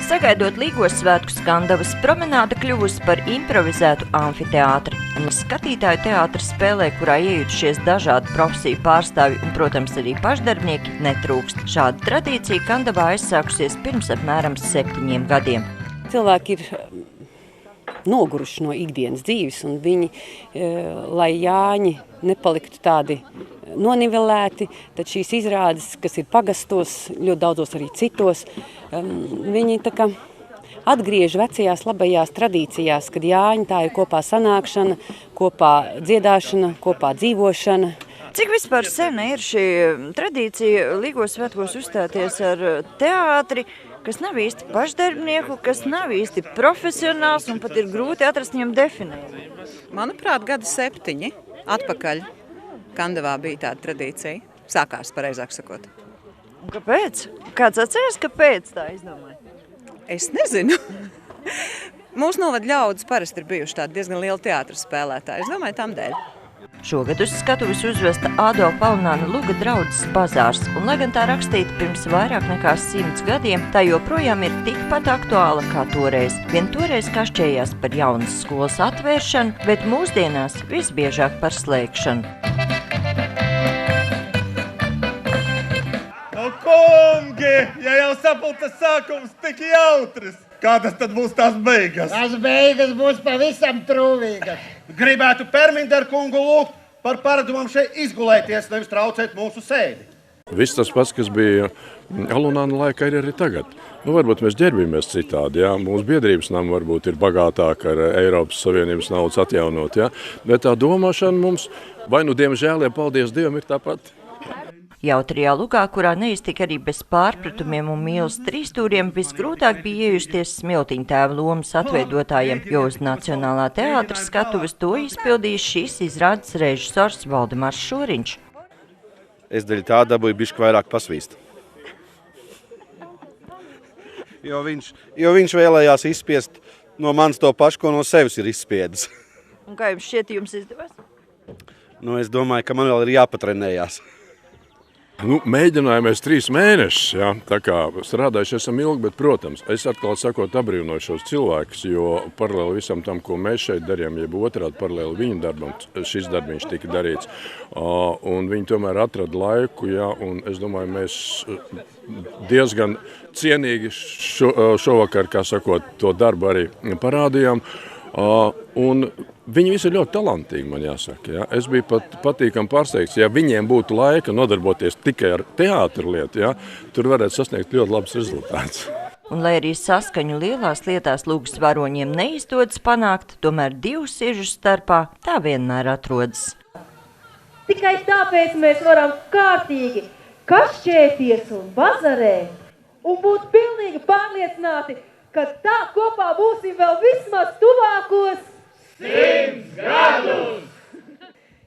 Sagaidot Līgos svētku skandavas, promenāde kļuvusi par improvizētu amfiteātri. Un skatītāju teātris spēlē, kurā iejutušies dažādu profesiju pārstāvji un, protams, arī pašdarbnieki, netrūkst. Šāda tradīcija Kandavā aizsākusies pirms apmēram 7 gadiem. Cilvēki ir noguruši no ikdienas dzīves, un viņi, lai Jāņi nepaliktu tādi nonivelēti, tad šīs izrādes, kas ir pagastos, ļoti daudzos arī citos, viņi tā kā atgriež vecajās labajās tradīcijās, kad Jāņi tā ir kopā sanākšana, kopā dziedāšana, kopā dzīvošana. Cik vispār sena ir šī tradīcija Līgos svētkos uzstāties ar teātri, kas nav īsti pašdarbnieku, kas nav īsti profesionāls un pat ir grūti atrast viņam definēt? Manuprāt, gadu 7 atpakaļ Kandavā bija tāda tradīcija. Sākās, pareizāk sakot. Un kāpēc? Kāds atceras, kāpēc tā izdomāja? Es nezinu. Mūsu novada ļaudis parasti ir bijuši tādi diezgan lieli teātra spēlētāji. Es domāju, tam dēļ. Šogad uz skatuves uzvesta Ādo Palnāna Luga draudzes bazārs, un lai gan tā rakstīta pirms vairāk nekā 100 gadiem, tā joprojām ir tikpat aktuāla kā toreiz. Vien toreiz kašķējās par jaunas skolas atvēršanu, bet mūsdienās visbiežāk par slēgšanu. Nu, kungi, ja jau sapulces sākums tik jautrs, kādas tad būs tās beigas? Tās beigas būs pavisam trūvīgas. Gribētu Perminderu kungu lūgt par paradumam šeit izgulēties, nevis traucēt mūsu sēdi. Viss tas pats, kas bija Alunāna laikā, ir arī tagad. Varbūt mēs ģērbjamies citādi, jā. Mūsu biedrības nama varbūt ir bagātāka ar Eiropas Savienības naudas atjaunot, jā. Bet tā domāšana mums, vai nu diemžēl, ja paldies Dievam, ir tāpat. Jautrajā Lugā, kurā neiztika arī bez pārpratumiem un mīlas trīsstūriem, visgrūtāk bija iejusties Smiltiņa tēva lomas atveidotājiem, jo uz Nacionālā teātra skatuves to izpildījis šīs izrādes režisors Valdemārs Šoriņš. Es daļai tā dabūju bišķi vairāk pasvīst. Jo viņš vēlējās izspiest no manis to pašu, ko no sevis ir izspiedis. Un kā jums šķiet, jums izdevās? Es domāju, ka man vēl ir jāpatrenējās. Mēģinājāmies 3 mēnešus, jā, tā kā strādājuši esam ilgi, bet, protams, es atkal sakot apbrīnoju šos cilvēkus, jo paralēli visam tam, ko mēs šeit darījām, jeb otrādi paralēli viņu darbam, šis darbiņš tika darīts, un viņi tomēr atrada laiku, jā, un es domāju, mēs diezgan cienīgi šovakar, kā sakot, to darbu arī parādījām. Un viņi visi ir ļoti talantīgi, man jāsaka. Ja? Es biju pat patīkami pārsteigts, ja viņiem būtu laika nodarboties tikai ar teātra lietu, ja? Tur varētu sasniegt ļoti labs rezultāts. Un lai arī saskaņu lielās lietās Lugas varoņiem neizdodas panākt, tomēr 2 sižu starpā tā vienmēr atrodas. Tikai tāpēc mēs varam kārtīgi kašķēties un bazarēt un būt pilnīgi pārliecināti, ka tā kopā būsim vēl vismaz tuvākos 100 gadus!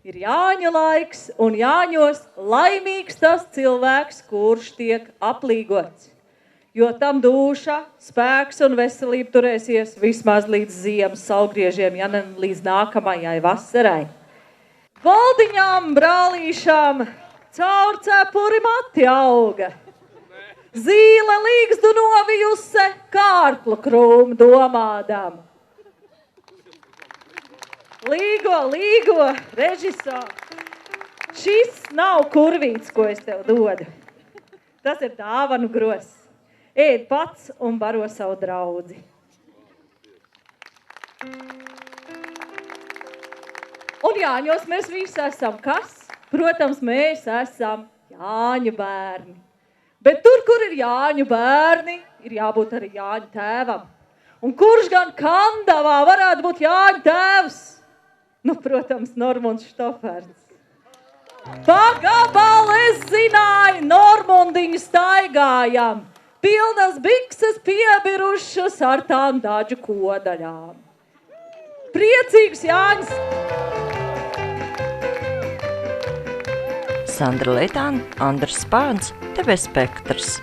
Ir Jāņu laiks, un Jāņos laimīgs tas cilvēks, kurš tiek aplīgots. Jo tam dūša, spēks un veselība turēsies vismaz līdz ziemas saulgriežiem, ja ne līdz nākamajai vasarai. Valdiņām, brālīšām, caur cepuri mati auga. Zīle līgzdu novijuse, kārklu krūmu domādam. Līgo, režisor, šis nav kurvīts, ko es tev dodu. Tas ir dāvanu gros. Ēd pats un baro savu draudzi. Un Jāņos mēs visi esam kas? Protams, mēs esam Jāņu bērni. Bet tur, kur ir Jāņu bērni, ir jābūt arī Jāņu tēvam. Un kurš gan Kandavā varētu būt Jāņu tēvs? Protams, Normunds Štoferns. Pagabali es zināju, Normundiņu staigājam. Pilnas bikses piebirušas ar tām dažu kodaļām. Priecīgs Jāņs! Sandra Leitāna, Andrs Spāns, TV Spektrs.